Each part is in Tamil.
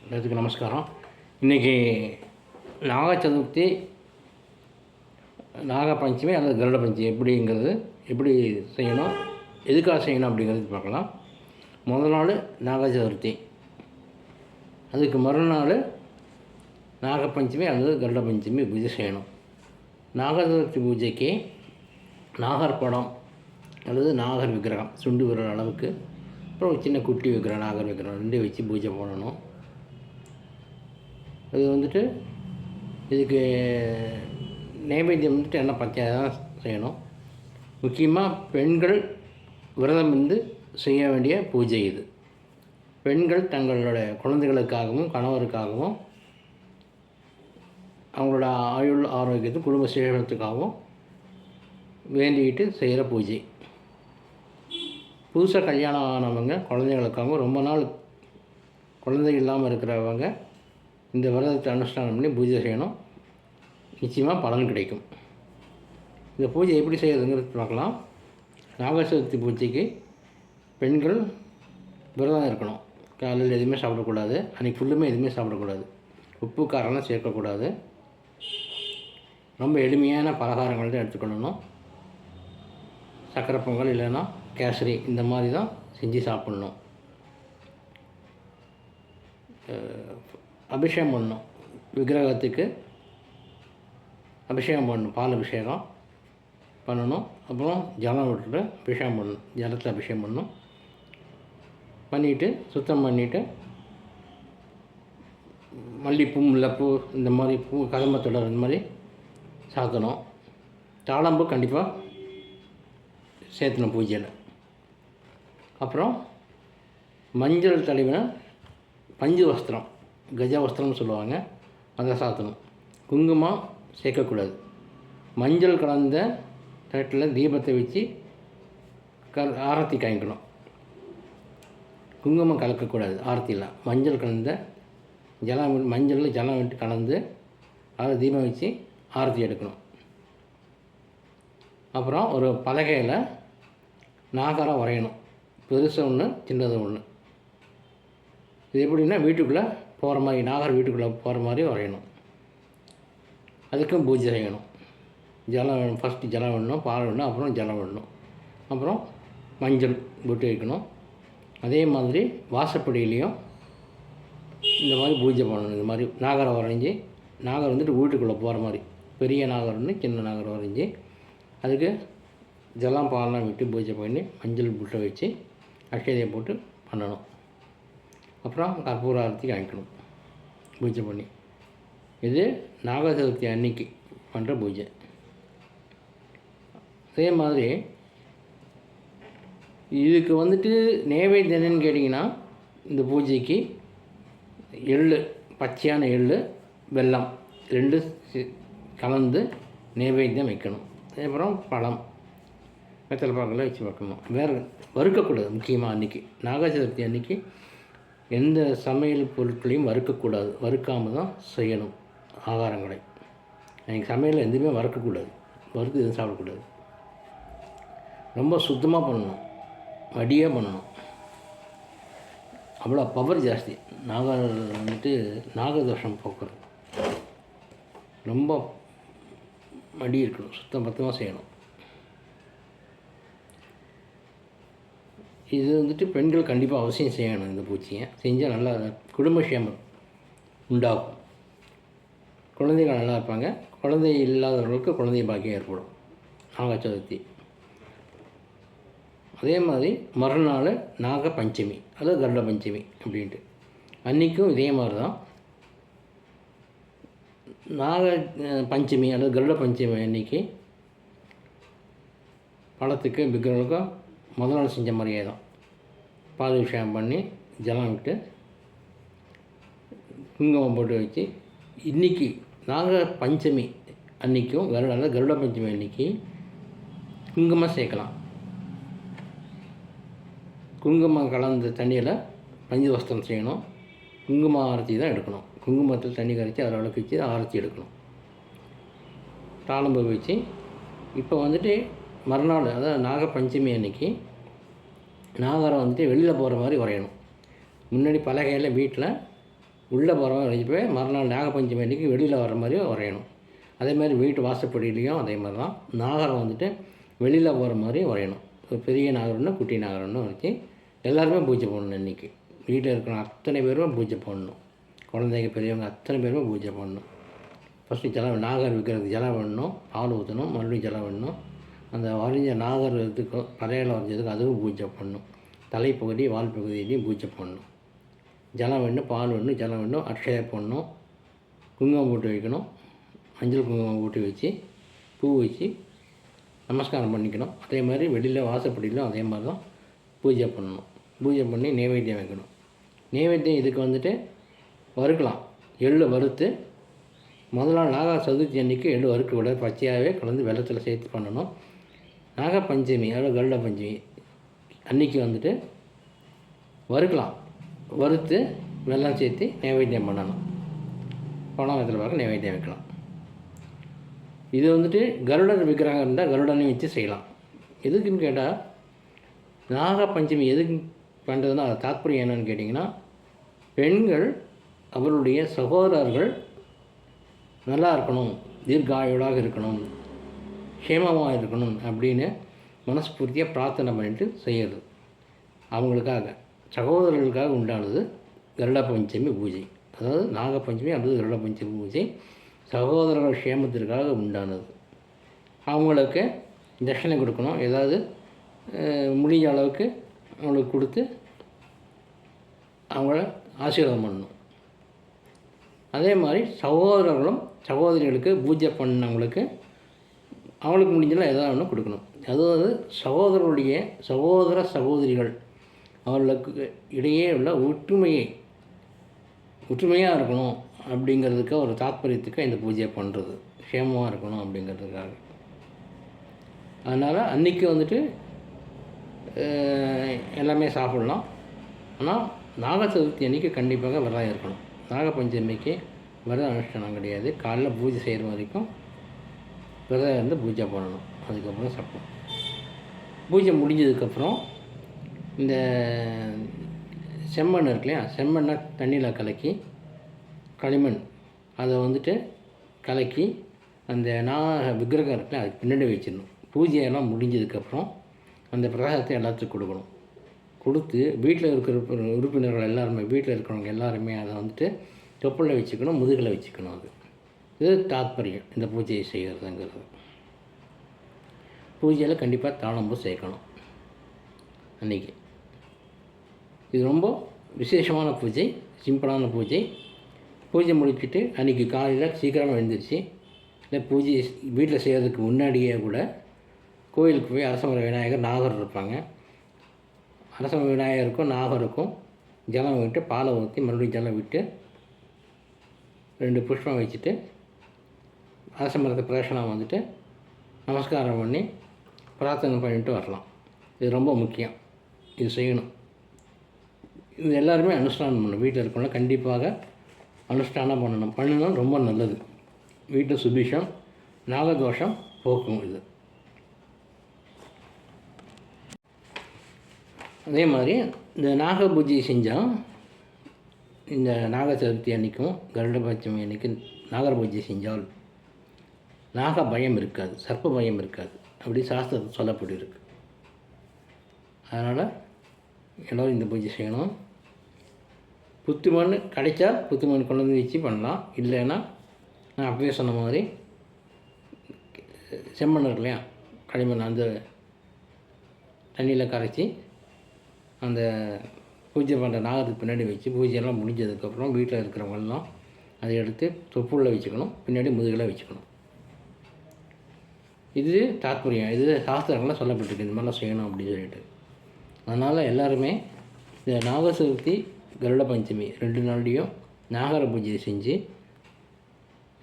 எல்லாத்துக்கும் நமஸ்காரம். இன்றைக்கி நாக சதுர்த்தி, நாக பஞ்சமி அல்லது கருட பஞ்சமி எப்படி செய்யணும், எதுக்காக செய்யணும் அப்படிங்கிறது பார்க்கலாம். முதல் நாள் நாக சதுர்த்தி, அதுக்கு மறுநாள் நாகப்பஞ்சமி அல்லது கருட பஞ்சமி பூஜை செய்யணும். நாக சதுர்த்தி பூஜைக்கு நாகர் படம் அல்லது நாகர் விக்கிரகம் சுண்டு விரல் அளவுக்கு, அப்புறம் ஒரு சின்ன குட்டி விக்கிரகம் நாகர் விக்கிரகம் ரெண்டையும் வச்சு பூஜை பண்ணணும். அது இதுக்கு நைவேத்தியம் எண்ணெய் பச்சையாக தான் செய்யணும். முக்கியமாக பெண்கள் விரதம் இருந்து செய்ய வேண்டிய பூஜை இது. பெண்கள் தங்களுடைய குழந்தைகளுக்காகவும் கணவருக்காகவும் அவங்களோட ஆயுள் ஆரோக்கியத்தும் குடும்ப சேகரத்துக்காகவும் வேண்டிக்கிட்டு செய்கிற பூஜை. புதுசாக கல்யாணம் ஆனவங்க குழந்தைகளுக்காகவும் ரொம்ப நாள் குழந்தை இல்லாமல் இருக்கிறவங்க இந்த விரதத்தை அனுஷ்டானம் பண்ணி பூஜை செய்யணும். நிச்சயமாக பலன் கிடைக்கும். இந்த பூஜை எப்படி செய்யறதுங்கிறது பார்க்கலாம். நாகசதுர்த்தி பூஜைக்கு பெண்கள் விரதம் இருக்கணும். காலையில் எதுவுமே சாப்பிடக்கூடாது, அன்றைக்கி ஃபுல்லுமே எதுவுமே சாப்பிடக்கூடாது, உப்பு காரம்லாம் சேர்க்கக்கூடாது. ரொம்ப எளிமையான பலகாரங்கள் தான் எடுத்துக்கணும். சக்கரை பொங்கல் இல்லைன்னா கேசரி இந்த மாதிரி தான் செஞ்சு சாப்பிட்ணும். அபிஷேகம் பண்ணணும், விக்கிரகத்துக்கு அபிஷேகம் பண்ணணும், பால் அபிஷேகம் பண்ணணும். அப்புறம் ஜலம் விட்டுட்டு அபிஷேகம் பண்ணணும், ஜலத்தில் அபிஷேகம் பண்ணணும். பண்ணிவிட்டு சுத்தம் பண்ணிவிட்டு மல்லிப்பூ முல்லைப்பூ இந்த மாதிரி பூ கதம்பத்தொடர் இந்த மாதிரி சாத்தணும். தாளம்பூ கண்டிப்பாக சேர்த்தணும் பூஜையில். அப்புறம் மஞ்சள் தடவின பஞ்சு வஸ்திரம், கஜ வஸ்திரம்னு சொல்லுவாங்க, அதை சாத்தணும். குங்குமம் சேர்க்கக்கூடாது. மஞ்சள் கலந்த தட்டில் தீபத்தை வச்சு ஆரத்தி காய்க்கணும். குங்குமம் கலக்கக்கூடாது ஆரத்தியில். மஞ்சள் கலந்த மஞ்சளில் ஜலம் விட்டு கலந்து அதில் தீபம் வச்சு ஆரத்தி எடுக்கணும். அப்புறம் ஒரு பலகையில் நாகரம் வரையணும், பெருசாக ஒன்று சின்னது ஒன்று. இது எப்படின்னா வீட்டுக்குள்ளே போகிற மாதிரி, நாகர் வீட்டுக்குள்ளே போகிற மாதிரி வரையணும். அதுக்கும் பூஜை செய்யணும். ஜலம் வேணும், ஃபஸ்ட்டு ஜலம் விடணும், பால் விடணும், அப்புறம் ஜலம் விடணும், அப்புறம் மஞ்சள் பொட்டு வைக்கணும். அதே மாதிரி வாசப்படியிலையும் இந்த மாதிரி பூஜை பண்ணணும். இந்த மாதிரி நாகரை வரைஞ்சி, நாகர் வீட்டுக்குள்ளே போகிற மாதிரி பெரிய நாகர் ஒன்று சின்ன நாகர் வரைஞ்சி அதுக்கு ஜலம் பாலெலாம் விட்டு பூஜை பண்ணி மஞ்சள் புட்டை வச்சு அக்ஷதையை போட்டு பண்ணணும். அப்புறம் கற்பூர ஆரத்தி காமிக்கணும் பூஜை பண்ணி. இது நாக சதுர்த்தி அன்னைக்கு பண்ணுற பூஜை. அதே மாதிரி இதுக்கு நைவேத்தியம் என்னன்னு கேட்டிங்கன்னா, இந்த பூஜைக்கு எள்ளு, பச்சையான எள்ளு, வெல்லம் ரெண்டு கலந்து நைவேத்தியம் வைக்கணும். அப்புறம் பழம், வெத்தலை பாக்கெல்லாம் வச்சு வைக்கணும். வேறு வறுக்கக்கூடாது. முக்கியமாக அன்றைக்கி நாக சதுர்த்தி அன்றைக்கி எந்த சமையல் பொருட்களையும் வறுக்கக்கூடாது. வறுக்காமல் தான் செய்யணும் ஆகாரங்களை. அன்றைக்கி சமையலில் எதுவுமே வறுக்கக்கூடாது, வறுத்து எதுவும் சாப்பிடக்கூடாது. ரொம்ப சுத்தமாக பண்ணணும், மடியாக பண்ணணும். அவ்வளோ பவர் ஜாஸ்தி. நாகதோஷம் போக்குறது. ரொம்ப மடி இருக்கணும், சுத்தமாக செய்யணும். இது பெண்கள் கண்டிப்பாக அவசியம் செய்யணும். இந்த பூச்சியை செஞ்சால் நல்லா குடும்பக்ஷேமம் உண்டாகும். குழந்தைகள் நல்லா இருப்பாங்க. குழந்தை இல்லாதவர்களுக்கு குழந்தை பாக்கியம் ஏற்படும் நாக சதுர்த்தி. அதே மாதிரி மறுநாள் நாக பஞ்சமி அல்லது கருட பஞ்சமி அப்படின்ட்டு அன்றைக்கும் இதே மாதிரி தான். நாக பஞ்சமி அல்லது கருட பஞ்சமி அன்றைக்கி பழத்துக்கு விக்கிரகங்களுக்கும் முதல் நாள் செஞ்ச மாதிரியே தான் பால் அபிஷேகம் பண்ணி ஜலம் விட்டு குங்குமம் போட்டு வச்சு, இன்றைக்கி நாக பஞ்சமி அன்றைக்கும் கருட பஞ்சமி அன்றைக்கி குங்குமம் சேர்க்கலாம். குங்குமம் கலந்த தண்ணியில் பஞ்சு வஸ்திரம் செய்யணும். குங்கும ஆரத்தி தான் எடுக்கணும். குங்குமத்தில் தண்ணி கரைச்சி அதில் விளக்கு வச்சு ஆரத்தி எடுக்கணும். தாளம்பு வச்சு இப்போ மறுநாள் அதாவது நாக பஞ்சமி அன்றைக்கி நாகரை வெளியில் போகிற மாதிரி வரையணும். முன்னாடி பலகையில் வீட்டில் உள்ளே போகிற மாதிரி வரைஞ்சிட்டு மறுநாள் நாகப்பஞ்சமி அன்றைக்கி வெளியில் வர மாதிரியும் வரையணும். அதே மாதிரி வீட்டு வாசப்படியிலையும் அதே மாதிரி தான் நாகரம் வந்துட்டு வெளியில் போகிற மாதிரியும் வரையணும். ஒரு பெரிய நாகரம்னு குட்டி நாகரம்னு வச்சு எல்லாருமே பூஜை பண்ணணும். இன்றைக்கி வீட்டில் இருக்கிற அத்தனை பேரும் பூஜை பண்ணணும். குழந்தைங்க பெரியவங்க அத்தனை பேருமே பூஜை பண்ணணும். ஃபஸ்ட்டு ஜலம் நாகர் விற்கிறதுக்கு ஜலம் வேணும், பால் ஊற்றணும், மறுபடியும் ஜலம் வேணும். அந்த வரைஞ்ச நாகர் இதுக்கு பறையில் வரைஞ்சதுக்கு அதுவும் பூஜை பண்ணணும். தலைப்பகுதி வால் பகுதியிலையும் பூஜை பண்ணணும். ஜலம் வேணும், பால் வேணும், ஜலம் வேணும், அக்ஷய பண்ணணும், குங்குமம் போட்டு வைக்கணும். மஞ்சள் குங்குமம் போட்டு வச்சு பூ வச்சு நமஸ்காரம் பண்ணிக்கணும். அதே மாதிரி வெளியில் வாசப்படியிலும் அதே மாதிரி தான் பூஜை பண்ணணும். பூஜை பண்ணி நைவேத்தியம் வைக்கணும். நைவேத்தியம் இதுக்கு வந்துட்டு வறுக்கலாம். எள்ளு வறுத்து முதல் நாள் நாக சதுர்த்தி அன்றைக்கி எள்ளு வறுக்க விட பச்சையாகவே கலந்து வெள்ளத்தில் சேர்த்து பண்ணணும். நாகப்பஞ்சமி அதாவது கருட பஞ்சமி அன்றைக்கி வந்துட்டு வறுக்கலாம். வறுத்து வெல்லம் சேர்த்து நைவேத்தியம் பண்ணணும். பணம் வெத்தலை பார்க்க நைவேத்தியம் வைக்கலாம். இது வந்துட்டு கருடர் விக்கிரகம் இருந்தால் கருடனையும் வச்சு செய்யலாம். எதுக்குன்னு கேட்டால் நாகப்பஞ்சமி எதுக்கு பண்ணுறதுன்னா அது தாற்பயம் என்னன்னு கேட்டிங்கன்னா, பெண்கள் அவருடைய சகோதரர்கள் நல்லா இருக்கணும், தீர்காயுடாக இருக்கணும், க்ஷேமமாக இருக்கணும் அப்படின்னு மனஸ்பூர்த்தியாக பிரார்த்தனை பண்ணிட்டு செய்கிறது. அவங்களுக்காக சகோதரர்களுக்காக உண்டானது கருட பஞ்சமி பூஜை. அதாவது நாகப்பஞ்சமி அல்லது கருட பஞ்சமி பூஜை சகோதரர்கள் க்ஷேமத்திற்காக உண்டானது. அவங்களுக்கு தட்சணை கொடுக்கணும். ஏதாவது முடிஞ்ச அளவுக்கு அவங்களுக்கு கொடுத்து அவங்கள ஆசீர்வாதம் பண்ணணும். அதே மாதிரி சகோதரர்களும் சகோதரிகளுக்கு பூஜை பண்ணவங்களுக்கு அவங்களுக்கு முடிஞ்சலாம் ஏதாவது ஒன்று கொடுக்கணும். அதாவது சகோதரருடைய சகோதர சகோதரிகள் அவர்களுக்கு இடையே உள்ள ஒற்றுமையாக இருக்கணும் அப்படிங்கிறதுக்கு ஒரு தாற்பயத்துக்கு இந்த பூஜையை பண்ணுறது, க்ஷேமமாக இருக்கணும் அப்படிங்கிறதுக்காக. அதனால் அன்றைக்கி வந்துட்டு எல்லாமே சாப்பிட்லாம். ஆனால் நாக சதுர்த்தி அன்றைக்கி கண்டிப்பாக விரதம் இருக்கணும். நாகப்பஞ்சமிக்கு விரதம் அனுஷ்டானம் கிடையாது. காலைல பூஜை செய்கிற வரைக்கும் விரதம் இருந்து பூஜை பண்ணணும். அதுக்கப்புறம் சாப்பிடணும். பூஜை முடிஞ்சதுக்கப்புறம் இந்த செம்மண் இருக்கு இல்லையா, செம்மண்ணை தண்ணியில் கலக்கி களிமண் அதை வந்துட்டு கலக்கி அந்த நாக விக்கிரகம் இருக்குல்ல அதுக்கு பின்னாடி வச்சிடணும். பூஜையெல்லாம் முடிஞ்சதுக்கப்புறம் அந்த பிரசாதத்தை எல்லாத்துக்கும் கொடுக்கணும். கொடுத்து வீட்டில் இருக்கிற உறுப்பினர்கள் எல்லாருமே, வீட்டில் இருக்கிறவங்க எல்லாருமே அதை வந்துட்டு தொப்புளில் வச்சுக்கணும், முதுகில் வச்சுக்கணும். இது தாத்பரியம் இந்த பூஜையை செய்கிறதுங்கிறது. பூஜையில் கண்டிப்பாக தாளம்பூ சேர்க்கணும் அன்றைக்கி. இது ரொம்ப விசேஷமான பூஜை, சிம்பிளான பூஜை. பூஜை முடிச்சுட்டு அன்றைக்கி காலையில் சீக்கிரமாக எழுந்திரிச்சு இல்லை பூஜை வீட்டில் செய்கிறதுக்கு முன்னாடியே கூட கோயிலுக்கு போய் அரசமர விநாயகர் நாகர் இருப்பாங்க. அரசமர விநாயகருக்கும் நாகருக்கும் ஜலம் விட்டு பாலை ஊற்றி மறுபடியும் ஜலம் விட்டு 2 புஷ்பம் வச்சுட்டு அரசமரத்தை பிரதட்சணம் வந்துட்டு நமஸ்காரம் பண்ணி பிரார்த்தனை பண்ணிட்டு வரலாம். இது ரொம்ப முக்கியம். இது செய்யணும். இது எல்லாருமே அனுஷ்டானம் பண்ணணும். வீட்டில் இருக்கவங்க கண்டிப்பாக அனுஷ்டானம் பண்ணணும். ரொம்ப நல்லது. வீட்டு சுபிஷம் நாகதோஷம் போக்கும். இது அதே மாதிரி இந்த நாக பூஜை செஞ்சால் இந்த நாக சதுர்த்தி அன்றைக்கும் கருட பஞ்சமி அன்றைக்கி நாகர் பூஜை செஞ்சால் நாக பயம் இருக்காது, சர்ப்ப பயம் இருக்காது. அப்படி சாஸ்திரத்தில் சொல்லப்பட்டிருக்கு. அதனால் எல்லோரும் இந்த பூஜை செய்யணும். புத்துமண் கிடைச்சா புத்துமண் கொண்டு வந்து வச்சு பண்ணலாம். இல்லைன்னா நான் அப்பவே சொன்ன மாதிரி செம்மண் இருக்கு இல்லையா, களிமண் அந்த தண்ணியில் கரைச்சி அந்த பூஜை பண்ணுற நாகத்துக்கு பின்னாடி வச்சு பூஜையெல்லாம் முடிஞ்சதுக்கப்புறம் வீட்டில் இருக்கிறவங்கெல்லாம் அதை எடுத்து தொப்புள்ள வச்சுக்கணும், பின்னாடி முதுகில் வச்சுக்கணும். இது தாத்பரியம். இது சாஸ்திரங்கள்லாம் சொல்லப்பட்டிருக்கு இந்த மாதிரிலாம் செய்யணும் அப்படின்னு சொல்லிட்டு. அதனால் எல்லாருமே இந்த நாக சதுர்த்தி கருட பஞ்சமி 2 நாள்லேயும் நாகர பூஜையை செஞ்சு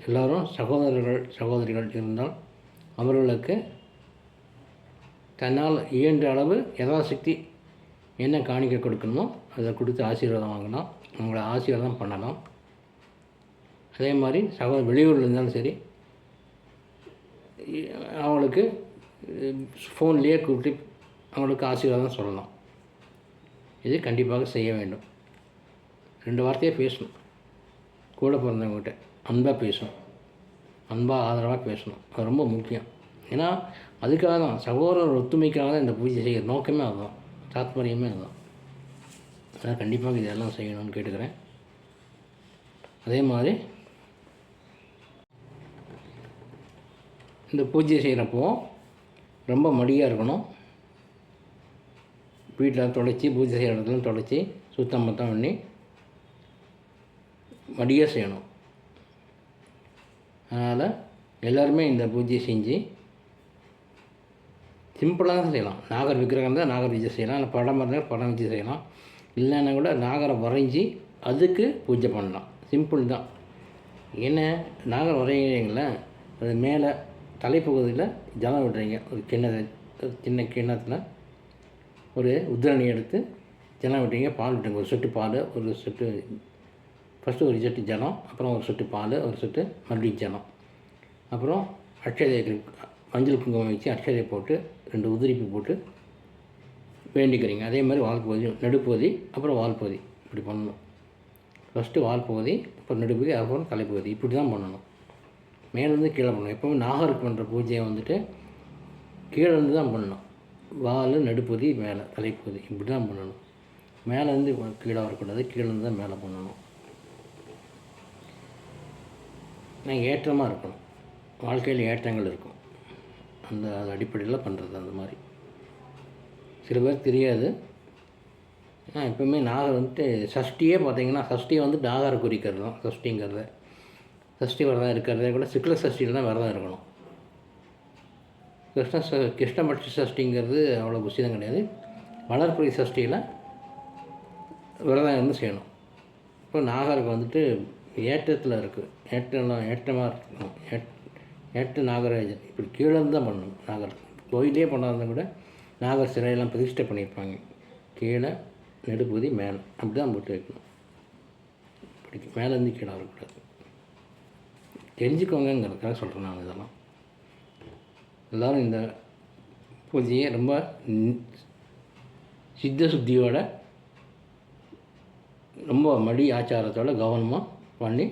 எல்லோரும் சகோதரிகள் இருந்தால் அவர்களுக்கு தன்னால் இயன்ற அளவு யதாசக்தி என்ன காணிக்கை கொடுக்கணுமோ அதை கொடுத்து ஆசீர்வாதம் வாங்கலாம், அவங்கள ஆசீர்வாதம் பண்ணலாம். அதே மாதிரி வெளியூரில் இருந்தாலும் சரி அவங்களுக்கு ஃபோன்லேயே கூப்பிட்டு அவங்களுக்கு ஆசீர்வாதம் சொல்லலாம். இது கண்டிப்பாக செய்ய வேண்டும். 2 வார்த்தையே பேசணும். கூட பிறந்தவங்ககிட்ட அன்பாக பேசணும், அன்பாக ஆதரவாக பேசணும். அது ரொம்ப முக்கியம். ஏன்னா அதுக்காக தான் சகோதரர் ஒத்துமைக்காக தான் இந்த பூஜை செய்கிற நோக்கமே அதுதான், தாத்பரியமே அதுதான். அதனால் கண்டிப்பாக இதெல்லாம் செய்யணும்னு கேட்டுக்கிறேன். அதே மாதிரி இந்த பூஜை செய்கிறப்போ ரொம்ப மடியாக இருக்கணும். வீட்டில் தொடச்சி பூஜை செய்கிற இடத்துல தொடச்சி சுத்தம் பண்ணி மடியாக செய்யணும். அதனால் எல்லோருமே இந்த பூஜையை செஞ்சு சிம்பிளாக தான் செய்யலாம். நாகர் விக்கிரகம் தான் நாகர் பூஜை செய்யலாம், இல்லை படம் இருந்தால் படம் வச்சு செய்யலாம், இல்லைன்னா கூட நாகரை வரைஞ்சி அதுக்கு பூஜை பண்ணலாம். சிம்பிள் தான். ஏன்னா நாகர் வரைகிறீங்கள, அது மேலே தலைப்பகுதியில் ஜலம் விடுறீங்க. ஒரு சின்ன கிண்ணத்தில் ஒரு உத்திரணி எடுத்து ஜலம் விட்டுறீங்க, பால் விட்டுங்க. ஒரு சொட்டு பால், ஒரு சொட்டு ஃபஸ்ட்டு ஒரு சொட்டு ஜலம், அப்புறம் ஒரு சொட்டு பால், ஒரு சொட்டு மறுபடியும் ஜலம், அப்புறம் அட்சதை மஞ்சள் குங்குமம் வச்சு அட்சதை போட்டு 2 உதிரிப்பு போட்டு வேண்டிக்கிறீங்க. அதே மாதிரி வால்பகுதி, நடுப்பகுதி, அப்புறம் வால்பகுதி இப்படி பண்ணணும். ஃபஸ்ட்டு வால்பகுதி, அப்புறம் நடுப்பகுதி, அப்புறம் தலைப்பகுதி, இப்படி தான் பண்ணணும். மேலேருந்து கீழே பண்ணணும். எப்போவுமே நாகருக்கு பண்ணுற பூஜையை வந்துட்டு கீழேருந்து தான் பண்ணணும். வால், நடுப்பகுதி, மேலே தலைப்பகுதி, இப்படி தான் பண்ணணும். மேலேருந்து கீழே வரக்கூடாது, கீழேருந்து தான் மேலே பண்ணணும். நான் ஏற்றமாக இருக்கணும், வாழ்க்கையில் ஏற்றங்கள் இருக்கும். அந்த அடிப்படையில் பண்ணுறது அந்த மாதிரி. சில பேர் தெரியாது. எப்போவுமே நாகர் வந்துட்டு சஷ்டியே பார்த்திங்கன்னா, சஷ்டியை வந்து நாகரை குறிக்கிறது தான் சஷ்டிங்கிறத. சஷ்டி விரதம் இருக்கிறதே கூட சிக்ல சஷ்டியில் தான் விரதம் இருக்கணும். கிருஷ்ணபட்ச சஷ்டிங்கிறது அவ்வளோ புசிதம் கிடையாது. வளர்ப்புறை சஷ்டியில் விரதம் இருந்து செய்யணும். இப்போ நாகருக்கு வந்துட்டு ஏற்றத்தில் இருக்குது, ஏற்றமாக இருக்கணும். ஏற்ற நாகராஜன் இப்படி கீழே தான் பண்ணணும். நாகர் கோயிலே பண்ணாத கூட நாகர் சிலையெல்லாம் பிரதிஷ்டை பண்ணியிருப்பாங்க. கீழே, நடுப்பகுதி, மேலே, அப்படி தான் போட்டு வைக்கணும். இப்படி மேலேருந்து கீழே வரக்கூடாது. தெரிஞ்சுக்கோங்கிறதுக்காக சொல்கிறேன் நான். இதெல்லாம் எல்லோரும் இந்த பூஜையை ரொம்ப சித்த சுத்தியோட, ரொம்ப மடி ஆச்சாரத்தோடு கவனமாக பண்ணி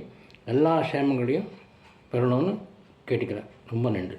எல்லா சேமங்களையும் பெறணும்னு கேட்டுக்கிறேன். ரொம்ப நன்றி.